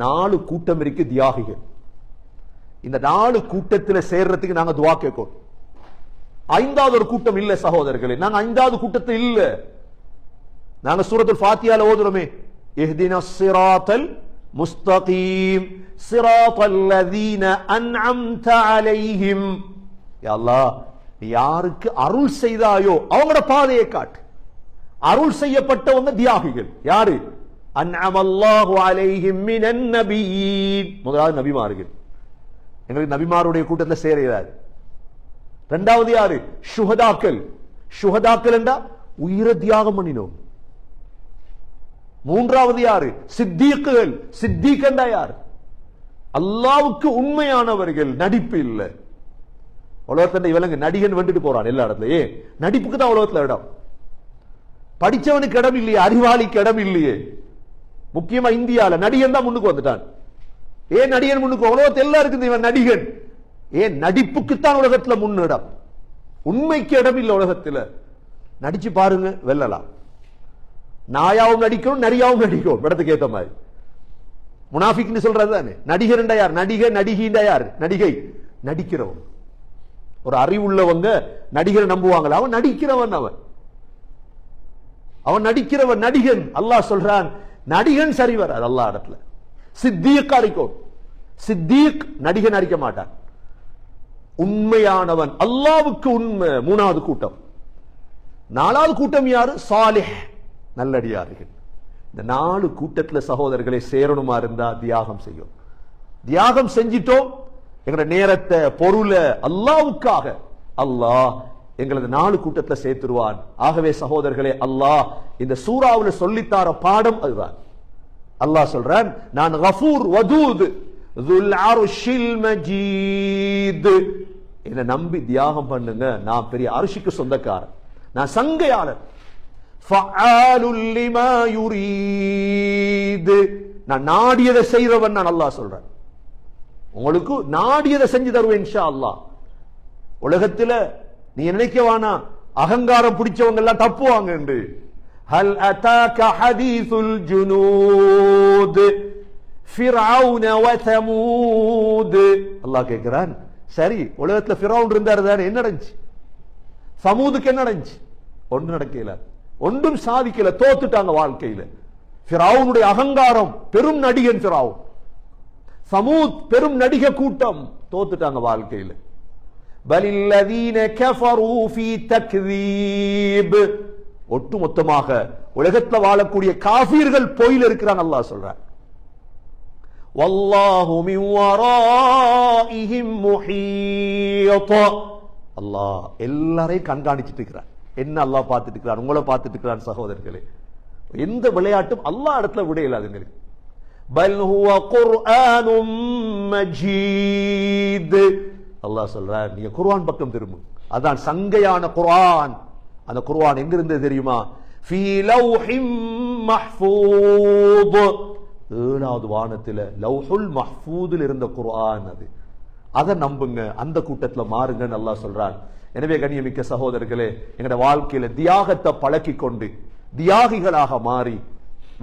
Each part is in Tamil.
4 கூட்டம் இருக்கு தியாகிகள். இந்த 4 கூட்டத்தில் சேர்றதுக்கு நாங்க துவா கேட்கோம். 5வது ஒரு கூட்டம் இல்ல சகோதரர்களே, நாங்க 5வது கூட்டத்தில் இல்ல. நாங்க சூரத்துல் ஃபாத்தியால ஓதுறோமே, இஹ்தினஸ் ஸிராத்தல் முஸ்தகீம் ஸிராத்தல் லதீன அன்அம்த அலைஹிம். யா அல்லாஹ், நீ யாருக்கு அருள் செய்தாயோ அவங்களோட பாதையை காட்டு. அருள் செய்யப்பட்டவங்க தியாகிகள் யாரு? அன்அமல்லாஹு அலைஹிம் மினன் நபியீன். முதலாவது நபிமார்கள், எங்களுக்கு நபிமாருடைய கூட்டத்தில் சேருகிறார். 2வது யாரு? ஷுஹதாக்கள். ஷுஹதாக்கள் என்றா உயிரை தியாகம் பண்ணினோம். 3வது யாரு? சித்தீக்குகள். சித்தீக் என்றா யார்? அல்லாஹ்வுக்கு உண்மையானவர்கள், நடிப்பு இல்ல. உலகத்துல இவங்க நடிகன் வந்துட்டு போறான் எல்லா இடத்துலயும். நடிப்புக்கு தான் உலகத்துல இடம். படிச்சவனுக்கு இடம் இல்லையே, அறிவாளிக்கு இடம் இல்லையே. முக்கியமா இந்தியால நடிகன் தான் முன்னுக்கு வந்துட்டான். ஏன் நடிகன் முன்னுக்கு? உலகத்தில் எல்லாம் இருக்குது இவன் நடிகன். ஏன்? நடிப்புக்குத்தான் உலகத்துல முன்னிடம், உண்மைக்கு இடம் இல்லை உலகத்துல. நடிச்சு பாருங்க, வெல்லலாம். நாயாவும் நடிக்கணும், நரியாவும் நடிக்கணும், இடத்துக்கு ஏத்த மாதிரி. முனாஃபிக்னு சொல்றது தானே. நடிகர் யார்? நடிகை. நடிகின்ற யார்? நடிகை. நடிக்கிறவன். ஒரு அறிவுள்ளவங்க நடிகரை நம்புவாங்களா? அவன் நடிக்கிறவன். அவன் நடிக்கிறவன், நடிகன். அல்லாஹ் சொல்றான் நடிகன் சரி வராது அல்லாஹ் இடத்துல. சித்தீக் அறிக்கும். சித்தீக் நடிகன் அறிக்க மாட்டான், உண்மையானவன், அல்லாஹ்வுக்கு உண்மை. 3வது கூட்டம். 4வது கூட்டம் யாரு? சாலிஹ், நல்லடியார்கள். இந்த 4 கூட்டத்தில் சகோதரர்களை சேரணுமா இருந்தா தியாகம் செய்யும். தியாகம் செஞ்சிட்டோம், எங்களோட நேரத்தை, பொருளை அல்லாஹ்வுக்காக அல்லாஹ் எங்களது 4 கூட்டத்தில் சேர்த்துருவான். ஆகவே சகோதரர்களே, அல்லாஹ் இந்த சூராவுல சொல்லித்தார பாடம் அதுதான். அல்லாஹ் சொல்றான், நான் கஃபூர் வதூத் ذுல் அர்ஷில் மஜீத். என்னை நம்பி தியாகம் பண்ணுங்க, நான் பெரிய அர்ஷுக்கு சொந்தக்காரன், நான் சங்கையாளர். ஃபஆலுல் லிமா யுரீத், நான் நாடியதை செய்றவன். நான் அல்லாஹ் சொல்றேன், உங்களுக்கு நாடியதை செஞ்சு தருவேன் இன்ஷா அல்லாஹ். உலகத்துல நீ நினைக்கவானா அகங்காரம் பிடிச்சவங்க எல்லாம் தப்புவாங்க என்று. ஹல் அதாக ஹதீசுல் ஜுனூத் ஃபிரௌன வ தமூத். அல்லாஹ் கேக்குறான், சரி உலகத்துல ஃபிரௌன் இருந்தார் தானே, என்ன நடந்துச்சு? சமூதுக்கு என்ன நடந்துச்சு? ஒன்றும் நடக்கல, ஒன்றும் சாதிக்கல, தோத்துட்டாங்க வாழ்க்கையில. ஃபிரௌனுடைய அகங்காரம், பெரும் நடிகன் ஃபிரௌன். சமூத் பெரும் நடிக கூட்டம், தோத்துட்டாங்க வாழ்க்கையில. பலில்லதீன கஃபரூ ஃபீ தக்தீப். ஒட்டுமொத்தமாக உலகத்தில் வாழக்கூடிய காஃபிர்கள் பொய்யில் இருக்கிறாங்க அல்லாஹ் சொல்றான். வல்லாஹு மின் வராஇஹிம் முஹீத். அல்லாஹ் எல்லாரையும் கண்காணிச்சிட்டு இருக்கிறான். என்ன அல்லாஹ் பார்த்துட்டு இருக்கிறான்? உங்களை பார்த்துட்டு இருக்கிறான் சகோதரர்களே. எந்த விளையாட்டும் அல்லாஹ் இடத்துல விட இல்லாதுங்களுக்கு. பல் ஹுவ குர்ஆனும் மஜீத். அல்லாஹ் சொல்றார், நீங்க குர்ஆன் பக்கம் திரும்பு, அதான் சங்கையான குர்ஆன். அந்த குர்ஆன் எங்க இருந்தது தெரியுமா? ஃபீ லௌஹிம் மஹ்ஃபூத். 7வது வானத்துல லௌஹுல் மஹ்ஃபூதில் இருந்த குர்ஆன் அது. அதை நம்புங்க, அந்த கூட்டத்துல மாறுங்கன்னு அல்லாஹ் சொல்றான். எனவே கண்ணியமிக்க சகோதரர்களே, எங்கட வாழ்க்கையில தியாகத்தை பழக்கி கொண்டு தியாகிகளாக மாறி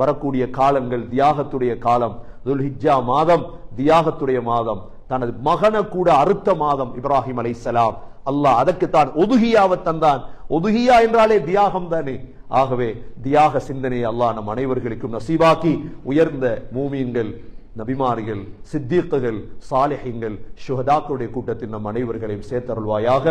வரக்கூடிய காலங்கள் தியாகத்துடைய காலம். துல்ஹிஜ்ஜா மாதம் தியாகத்துடைய மாதம். தனது மகனை கூட அறுத்த மாதம் இப்ராஹிம் அலைஹிஸ்ஸலாம். அல்லாஹ் அதற்குத்தான் ஒதுகியாவை தந்தான். ஒதுகியா என்றாலே தியாகம் தானே. ஆகவே தியாக சிந்தனை அல்லாஹ் நம் அனைவர்களுக்கும் நசீபாக்கி உயர்ந்த மூமீன்கள், நபிமார்கள், சித்தீக்குகள், சாலிஹீன்கள், ஷுஹதாக்களுடைய கூட்டத்தில் நம் அனைவர்களையும் சேர்த்தருள்வாயாக.